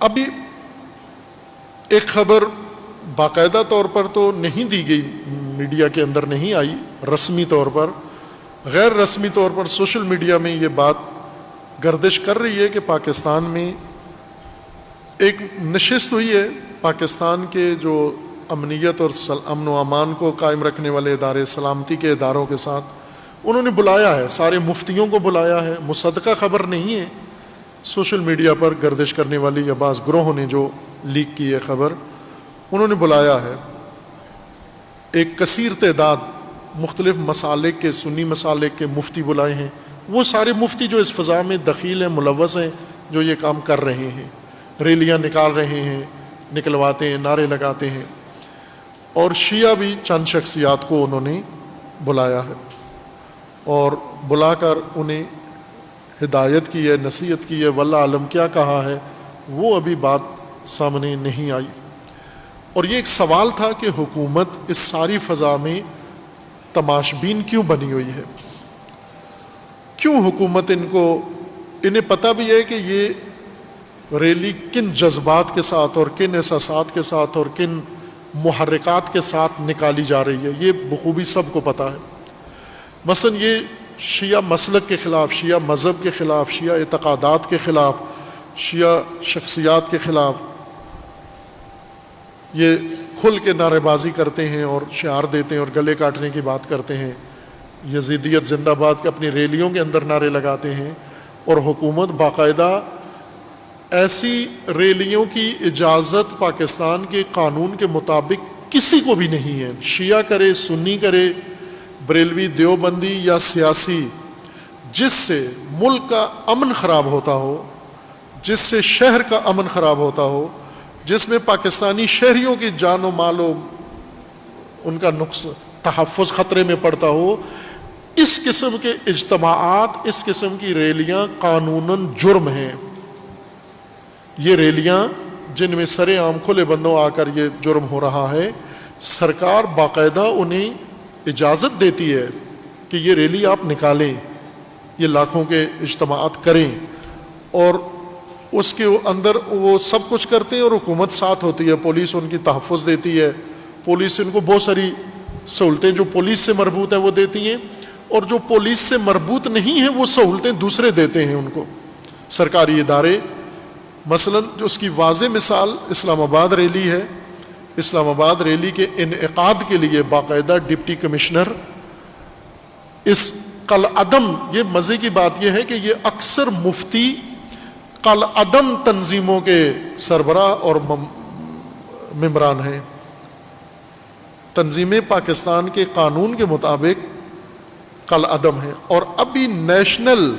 ابھی ایک خبر باقاعدہ طور پر تو نہیں دی گئی، میڈیا کے اندر نہیں آئی رسمی طور پر، غیر رسمی طور پر سوشل میڈیا میں یہ بات گردش کر رہی ہے کہ پاکستان میں ایک نشست ہوئی ہے پاکستان کے جو امنیت اور امن و امان کو قائم رکھنے والے ادارے، سلامتی کے اداروں کے ساتھ انہوں نے بلایا ہے، سارے مفتیوں کو بلایا ہے، مصدقہ خبر نہیں ہے، سوشل میڈیا پر گردش کرنے والی یا بعض گروہوں نے جو لیک کی ہے خبر، انہوں نے بلایا ہے ایک کثیر تعداد مختلف مسالک کے، سنی مسالک کے مفتی بلائے ہیں، وہ سارے مفتی جو اس فضا میں دخیل ہیں، ملوث ہیں، جو یہ کام کر رہے ہیں، ریلیاں نکال رہے ہیں، نکلواتے ہیں، نعرے لگاتے ہیں، اور شیعہ بھی چند شخصیات کو انہوں نے بلایا ہے اور بلا کر انہیں ہدایت کی ہے، نصیحت کی ہے، واللہ عالم کیا کہا ہے وہ ابھی بات سامنے نہیں آئی۔ اور یہ ایک سوال تھا کہ حکومت اس ساری فضا میں تماشبین کیوں بنی ہوئی ہے، کیوں حکومت انہیں پتہ بھی ہے کہ یہ ریلی کن جذبات کے ساتھ اور کن احساسات کے ساتھ اور کن محرکات کے ساتھ نکالی جا رہی ہے، یہ بخوبی سب کو پتہ ہے۔ مثلا یہ شیعہ مسلک کے خلاف، شیعہ مذہب کے خلاف، شیعہ اعتقادات کے خلاف، شیعہ شخصیات کے خلاف یہ کھل کے نعرے بازی کرتے ہیں اور شعار دیتے ہیں اور گلے کاٹنے کی بات کرتے ہیں، یزیدیت زندہ باد کے اپنی ریلیوں کے اندر نعرے لگاتے ہیں، اور حکومت باقاعدہ ایسی ریلیوں کی اجازت پاکستان کے قانون کے مطابق کسی کو بھی نہیں ہے، شیعہ کرے، سنی کرے، بریلوی، دیوبندی یا سیاسی، جس سے ملک کا امن خراب ہوتا ہو، جس سے شہر کا امن خراب ہوتا ہو، جس میں پاکستانی شہریوں کی جان و مال و ان کا تحفظ خطرے میں پڑتا ہو، اس قسم کے اجتماعات، اس قسم کی ریلیاں قانوناً جرم ہیں۔ یہ ریلیاں جن میں سر عام کھلے بندوں آ کر یہ جرم ہو رہا ہے، سرکار باقاعدہ انہیں اجازت دیتی ہے کہ یہ ریلی آپ نکالیں، یہ لاکھوں کے اجتماعات کریں، اور اس کے اندر وہ سب کچھ کرتے ہیں اور حکومت ساتھ ہوتی ہے، پولیس ان کی تحفظ دیتی ہے، پولیس ان کو بہت ساری سہولتیں جو پولیس سے مربوط ہیں وہ دیتی ہیں، اور جو پولیس سے مربوط نہیں ہیں وہ سہولتیں دوسرے دیتے ہیں ان کو، سرکاری ادارے۔ مثلا جو اس کی واضح مثال اسلام آباد ریلی ہے، اسلام آباد ریلی کے انعقاد کے لیے باقاعدہ ڈپٹی کمشنر اس کالعدم، یہ مزے کی بات یہ ہے کہ یہ اکثر مفتی کالعدم تنظیموں کے سربراہ اور ممبران ہیں، تنظیمیں پاکستان کے قانون کے مطابق کالعدم ہیں، اور ابھی نیشنل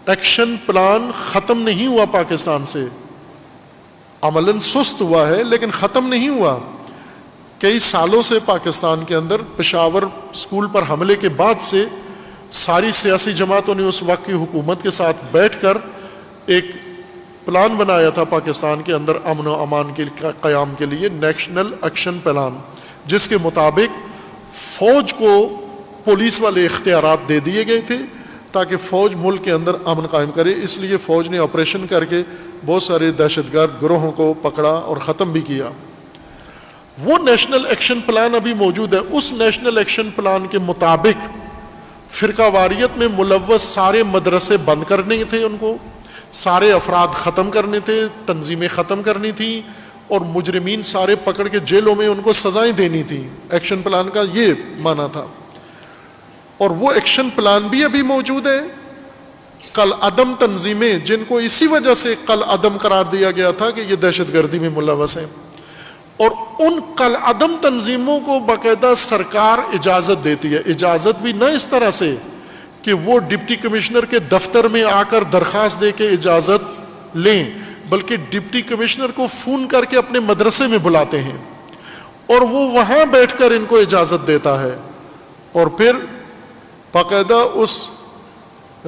ایکشن پلان ختم نہیں ہوا پاکستان سے، عملاً سست ہوا ہے لیکن ختم نہیں ہوا۔ کئی سالوں سے پاکستان کے اندر پشاور اسکول پر حملے کے بعد سے ساری سیاسی جماعتوں نے اس وقت کی حکومت کے ساتھ بیٹھ کر ایک پلان بنایا تھا پاکستان کے اندر امن و امان کے قیام کے لیے، نیشنل ایکشن پلان، جس کے مطابق فوج کو پولیس والے اختیارات دے دیے گئے تھے تاکہ فوج ملک کے اندر امن قائم کرے۔ اس لیے فوج نے آپریشن کر کے بہت سارے دہشت گرد گروہوں کو پکڑا اور ختم بھی کیا۔ وہ نیشنل ایکشن پلان ابھی موجود ہے۔ اس نیشنل ایکشن پلان کے مطابق فرقہ واریت میں ملوث سارے مدرسے بند کرنے تھے، ان کو سارے افراد ختم کرنے تھے، تنظیمیں ختم کرنی تھیں، اور مجرمین سارے پکڑ کے جیلوں میں ان کو سزائیں دینی تھیں۔ ایکشن پلان کا یہ معنی تھا، اور وہ ایکشن پلان بھی ابھی موجود ہے۔ کالعدم تنظیمیں جن کو اسی وجہ سے کالعدم قرار دیا گیا تھا کہ یہ دہشت گردی میں ملوث ہیں، اور ان کالعدم تنظیموں کو باقاعدہ سرکار اجازت دیتی ہے، اجازت بھی نہ اس طرح سے کہ وہ ڈپٹی کمشنر کے دفتر میں آ کر درخواست دے کے اجازت لیں، بلکہ ڈپٹی کمشنر کو فون کر کے اپنے مدرسے میں بلاتے ہیں اور وہ وہاں بیٹھ کر ان کو اجازت دیتا ہے، اور پھر باقاعدہ اس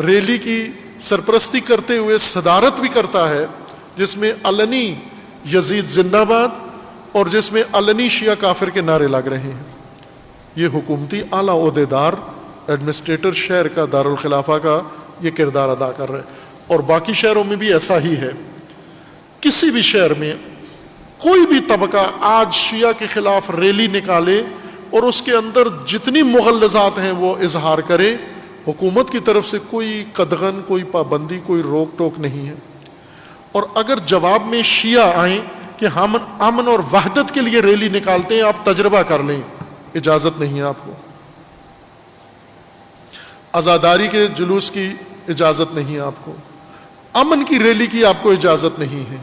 ریلی کی سرپرستی کرتے ہوئے صدارت بھی کرتا ہے، جس میں علنی یزید زندہ باد اور جس میں علنی شیعہ کافر کے نعرے لگ رہے ہیں۔ یہ حکومتی اعلیٰ عہدیدار، ایڈمنسٹریٹر شہر کا، دارالخلافہ کا یہ کردار ادا کر رہے ہیں، اور باقی شہروں میں بھی ایسا ہی ہے۔ کسی بھی شہر میں کوئی بھی طبقہ آج شیعہ کے خلاف ریلی نکالے اور اس کے اندر جتنی مغلظات ہیں وہ اظہار کرے، حکومت کی طرف سے کوئی قدغن، کوئی پابندی، کوئی روک ٹوک نہیں ہے. اور اگر جواب میں شیعہ آئیں کہ ہم امن اور وحدت کے لیے ریلی نکالتے ہیں، آپ تجربہ کر لیں، اجازت نہیں ہے آپ کو. عزاداری کے جلوس کی اجازت نہیں ہے آپ کو، امن کی ریلی کی آپ کو اجازت نہیں ہے.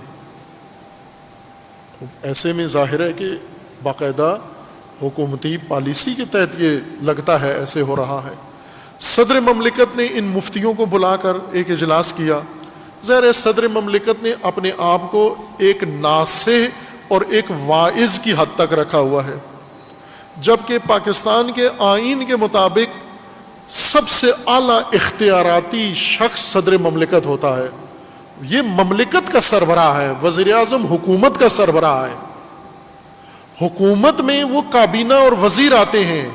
ایسے میں ظاہر ہے کہ باقاعدہ حکومتی پالیسی کے تحت یہ لگتا ہے ایسے ہو رہا ہے. صدر مملکت نے ان مفتیوں کو بلا کر ایک اجلاس کیا. ظاہر ہے صدر مملکت نے اپنے آپ کو ایک ناصح اور ایک واعظ کی حد تک رکھا ہوا ہے، جبکہ پاکستان کے آئین کے مطابق سب سے اعلیٰ اختیاراتی شخص صدر مملکت ہوتا ہے. یہ مملکت کا سربراہ ہے، وزیر اعظم حکومت کا سربراہ ہے. حکومت میں وہ کابینہ اور وزیر آتے ہیں،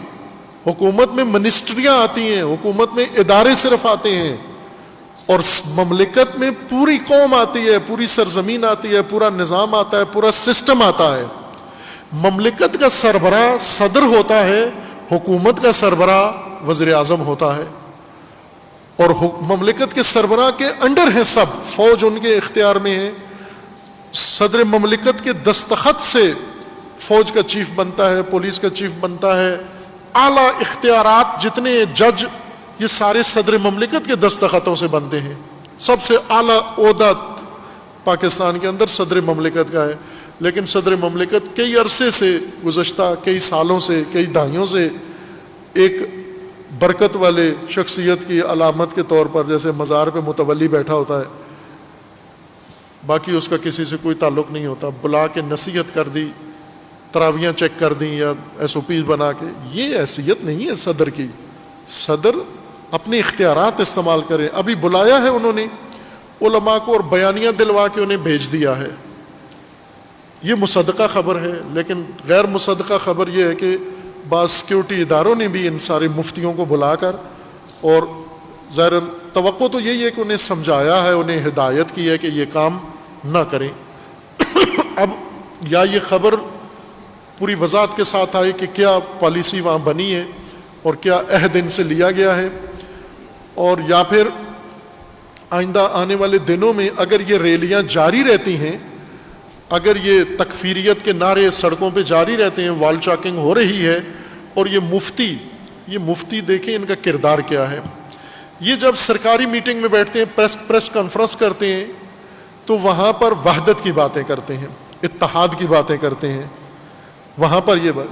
حکومت میں منسٹریاں آتی ہیں، حکومت میں ادارے صرف آتے ہیں، اور مملکت میں پوری قوم آتی ہے، پوری سرزمین آتی ہے، پورا نظام آتا ہے، پورا سسٹم آتا ہے. مملکت کا سربراہ صدر ہوتا ہے، حکومت کا سربراہ وزیر اعظم ہوتا ہے، اور مملکت کے سربراہ کے انڈر ہیں سب، فوج ان کے اختیار میں ہے. صدر مملکت کے دستخط سے فوج کا چیف بنتا ہے، پولیس کا چیف بنتا ہے، اعلیٰ اختیارات جتنے جج، یہ سارے صدر مملکت کے دستخطوں سے بنتے ہیں. سب سے اعلیٰ عہدہ پاکستان کے اندر صدر مملکت کا ہے. لیکن صدر مملکت کئی عرصے سے، گزشتہ کئی سالوں سے، کئی دہائیوں سے ایک برکت والے شخصیت کی علامت کے طور پر، جیسے مزار پہ متولی بیٹھا ہوتا ہے، باقی اس کا کسی سے کوئی تعلق نہیں ہوتا، بلا کے نصیحت کر دی، تراویاں چیک کر دیں یا ایس او پیز بنا کے، یہ حیثیت نہیں ہے صدر کی. صدر اپنے اختیارات استعمال کریں. ابھی بلایا ہے انہوں نے علماء کو اور بیانیاں دلوا کے انہیں بھیج دیا ہے. یہ مصدقہ خبر ہے. لیکن غیر مصدقہ خبر یہ ہے کہ بعض سیکیورٹی اداروں نے بھی ان سارے مفتیوں کو بلا کر، اور ظاہر توقع تو یہی ہے کہ انہیں سمجھایا ہے، انہیں ہدایت کی ہے کہ یہ کام نہ کریں. اب یا یہ خبر پوری وضاحت کے ساتھ آئی کہ کیا پالیسی وہاں بنی ہے اور کیا عہد ان سے لیا گیا ہے، اور یا پھر آئندہ آنے والے دنوں میں اگر یہ ریلیاں جاری رہتی ہیں، اگر یہ تکفیریت کے نعرے سڑکوں پہ جاری رہتے ہیں، وال چاکنگ ہو رہی ہے، اور یہ مفتی دیکھیں ان کا کردار کیا ہے. یہ جب سرکاری میٹنگ میں بیٹھتے ہیں، پریس کانفرنس کرتے ہیں، تو وہاں پر وحدت کی باتیں کرتے ہیں، اتحاد کی باتیں کرتے ہیں وہاں پر یہ بات.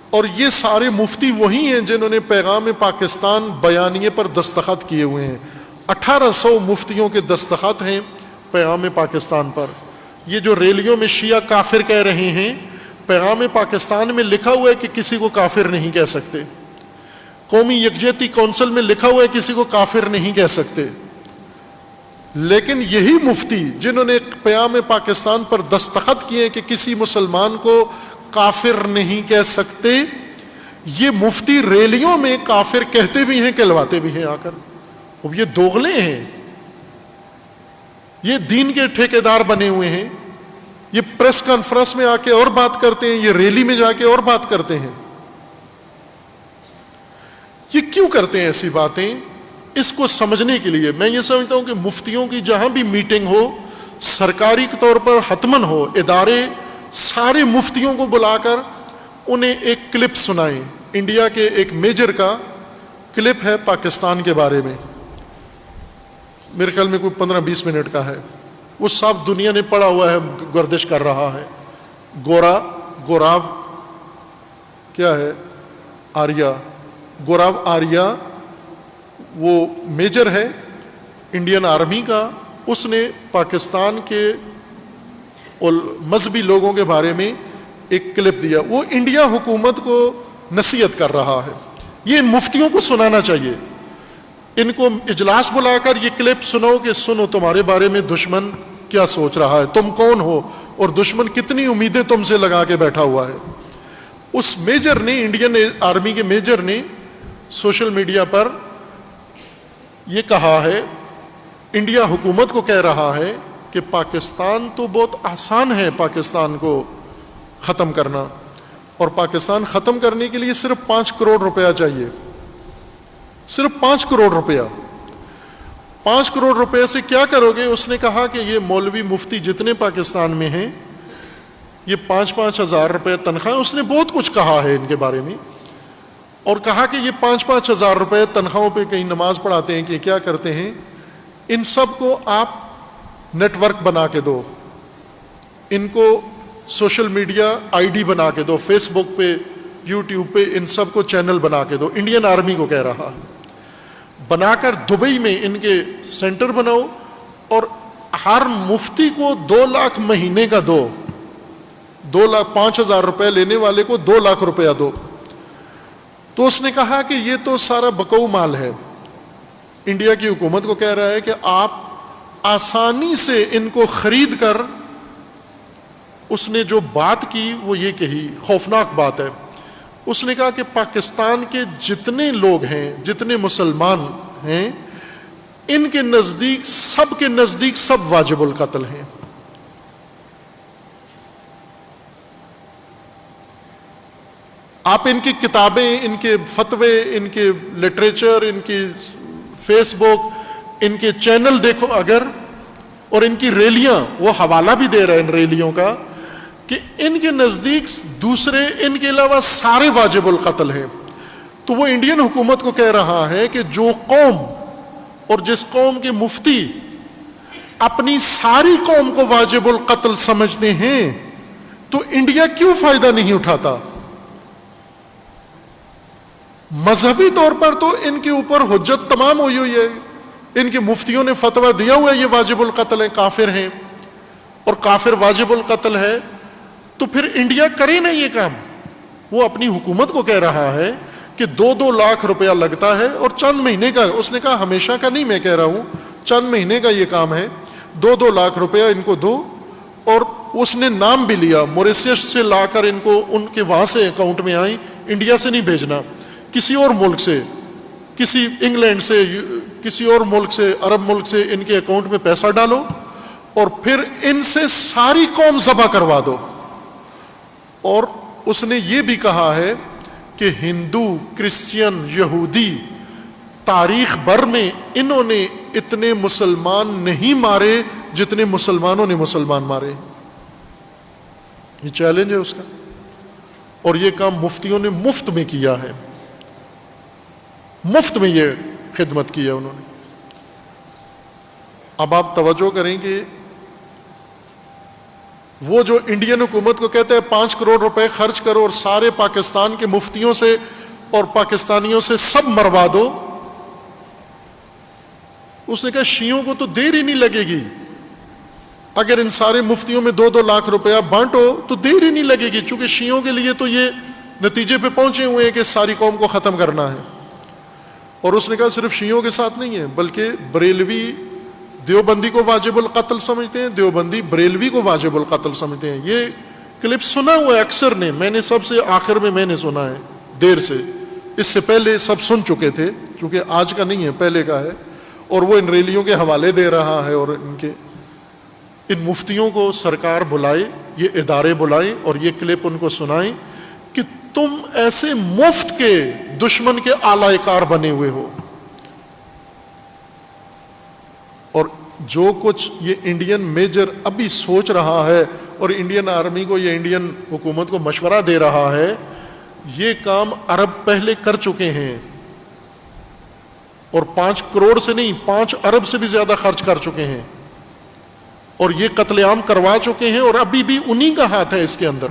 اور یہ سارے مفتی وہی ہیں جنہوں نے پیغام پاکستان بیانیے پر دستخط کیے ہوئے ہیں. 1800 مفتیوں کے دستخط ہیں پیغام پاکستان پر. یہ جو ریلیوں میں شیعہ کافر کہہ رہے ہیں، پیغام پاکستان میں لکھا ہوا ہے کہ کسی کو کافر نہیں کہہ سکتے. قومی یکجہتی کونسل میں لکھا ہوا ہے کسی کو کافر نہیں کہہ سکتے. لیکن یہی مفتی جنہوں نے پیغام پاکستان پر دستخط کیے کہ کسی مسلمان کو کافر نہیں کہہ سکتے، یہ مفتی ریلیوں میں کافر کہتے بھی ہیں، کہلواتے بھی ہیں آ کر. اب یہ دوغلے ہیں، یہ دین کے ٹھیکیدار بنے ہوئے ہیں. یہ پریس کانفرنس میں آ کے اور بات کرتے ہیں، یہ ریلی میں جا کے اور بات کرتے ہیں. یہ کیوں کرتے ہیں ایسی باتیں؟ اس کو سمجھنے کے لیے میں یہ سمجھتا ہوں کہ مفتیوں کی جہاں بھی میٹنگ ہو، سرکاری طور پر حتمن ہو، ادارے سارے مفتیوں کو بلا کر انہیں ایک کلپ سنائیں. انڈیا کے ایک میجر کا کلپ ہے پاکستان کے بارے میں، میرے خیال میں کوئی 15-20 منٹ کا ہے. وہ سب دنیا نے پڑھا ہوا ہے، گردش کر رہا ہے. گوراو کیا ہے؟ گوراو آریہ وہ میجر ہے انڈین آرمی کا. اس نے پاکستان کے مذہبی لوگوں کے بارے میں ایک کلپ دیا. وہ انڈیا حکومت کو نصیحت کر رہا ہے. یہ ان مفتیوں کو سنانا چاہیے. ان کو اجلاس بلا کر یہ کلپ سنو کہ سنو تمہارے بارے میں دشمن کیا سوچ رہا ہے، تم کون ہو اور دشمن کتنی امیدیں تم سے لگا کے بیٹھا ہوا ہے. اس میجر نے، انڈین آرمی کے میجر نے سوشل میڈیا پر یہ کہا ہے، انڈیا حکومت کو کہہ رہا ہے کہ پاکستان تو بہت آسان ہے پاکستان کو ختم کرنا، اور پاکستان ختم کرنے کے لیے صرف 5 کروڑ روپیہ چاہیے، صرف 5 کروڑ روپیہ۔ 5 کروڑ روپے سے کیا کرو گے؟ اس نے کہا کہ یہ مولوی مفتی جتنے پاکستان میں ہیں، یہ 5-5 ہزار روپے تنخواہ، اس نے بہت کچھ کہا ہے ان کے بارے میں، اور کہا کہ یہ 5-5 ہزار روپے تنخواہوں پہ کہیں نماز پڑھاتے ہیں کہ کیا کرتے ہیں، ان سب کو آپ نیٹ ورک بنا کے دو، ان کو سوشل میڈیا آئی ڈی بنا کے دو، فیس بک پہ، یوٹیوب پہ، ان سب کو چینل بنا کے دو۔ انڈین آرمی کو کہہ رہا ہے، بنا کر دبئی میں ان کے سینٹر بناؤ، اور ہر مفتی کو 2 لاکھ مہینے کا دو، 2 لاکھ 5,000 روپے لینے والے کو 2 لاکھ روپیہ دو۔ تو اس نے کہا کہ یہ تو سارا بکو مال ہے، انڈیا کی حکومت کو کہہ رہا ہے کہ آپ آسانی سے ان کو خرید کر، اس نے جو بات کی وہ یہ کہی، خوفناک بات ہے، اس نے کہا کہ پاکستان کے جتنے لوگ ہیں، جتنے مسلمان ہیں، ان کے نزدیک، سب کے نزدیک سب واجب القتل ہیں۔ آپ ان کی کتابیں، ان کے فتوے، ان کے لٹریچر، ان کی فیس بک، ان کے چینل دیکھو اگر، اور ان کی ریلیاں، وہ حوالہ بھی دے رہے ہیں ان ریلیوں کا، کہ ان کے نزدیک دوسرے ان کے علاوہ سارے واجب القتل ہیں۔ تو وہ انڈین حکومت کو کہہ رہا ہے کہ جو قوم اور جس قوم کے مفتی اپنی ساری قوم کو واجب القتل سمجھتے ہیں، تو انڈیا کیوں فائدہ نہیں اٹھاتا؟ مذہبی طور پر تو ان کے اوپر حجت تمام ہوئی ہوئی ہے، ان کے مفتیوں نے فتویٰ دیا ہوا ہے یہ واجب القتل ہیں، کافر ہیں، اور کافر واجب القتل ہے، تو پھر انڈیا کرے نا یہ کام۔ وہ اپنی حکومت کو کہہ رہا ہے کہ 2-2 لاکھ روپیہ لگتا ہے، اور چند مہینے کا، اس نے کہا ہمیشہ کا نہیں، میں کہہ رہا ہوں چند مہینے کا یہ کام ہے، 2-2 لاکھ روپیہ ان کو دو۔ اور اس نے نام بھی لیا، موریشیس سے لا کر ان کو، ان کے وہاں سے اکاؤنٹ میں آئیں، انڈیا سے نہیں بھیجنا، کسی اور ملک سے، کسی انگلینڈ سے، کسی اور ملک سے، عرب ملک سے ان کے اکاؤنٹ میں پیسہ ڈالو، اور پھر ان سے ساری قوم ذبح کروا دو۔ اور اس نے یہ بھی کہا ہے کہ ہندو، کرسچین، یہودی، تاریخ بھر میں انہوں نے اتنے مسلمان نہیں مارے جتنے مسلمانوں نے مسلمان مارے۔ یہ چیلنج ہے اس کا، اور یہ کام مفتیوں نے مفت میں کیا ہے، مفت میں یہ خدمت کی ہے انہوں نے۔ اب آپ توجہ کریں کہ وہ جو انڈین حکومت کو کہتے ہیں 5 کروڑ روپے خرچ کرو اور سارے پاکستان کے مفتیوں سے اور پاکستانیوں سے سب مروا دو، اس نے کہا شیعوں کو تو دیر ہی نہیں لگے گی، اگر ان سارے مفتیوں میں 2-2 لاکھ روپیہ بانٹو تو دیر ہی نہیں لگے گی، چونکہ شیعوں کے لیے تو یہ نتیجے پہ پہنچے ہوئے ہیں کہ ساری قوم کو ختم کرنا ہے۔ اور اس نے کہا صرف شیعوں کے ساتھ نہیں ہے، بلکہ بریلوی دیوبندی کو واجب القتل سمجھتے ہیں، دیوبندی بریلوی کو واجب القتل سمجھتے ہیں۔ یہ کلپ سنا ہوا ہے اکثر نے، میں نے سب سے آخر میں نے سنا ہے دیر سے، اس سے پہلے سب سن چکے تھے، چونکہ آج کا نہیں ہے پہلے کا ہے، اور وہ ان ریلیوں کے حوالے دے رہا ہے، اور ان مفتیوں کو سرکار بلائے، یہ ادارے بلائیں اور یہ کلپ ان کو سنائیں کہ تم ایسے مفت کے دشمن کے آلہ کار بنے ہوئے ہو۔ اور جو کچھ یہ انڈین میجر ابھی سوچ رہا ہے اور انڈین آرمی کو، یہ انڈین حکومت کو مشورہ دے رہا ہے، یہ کام عرب پہلے کر چکے ہیں، اور 5 کروڑ سے نہیں، 5 ارب سے بھی زیادہ خرچ کر چکے ہیں، اور یہ قتل عام کروا چکے ہیں، اور ابھی بھی انہی کا ہاتھ ہے اس کے اندر۔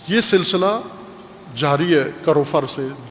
یہ سلسلہ جاری ہے کروفر سے۔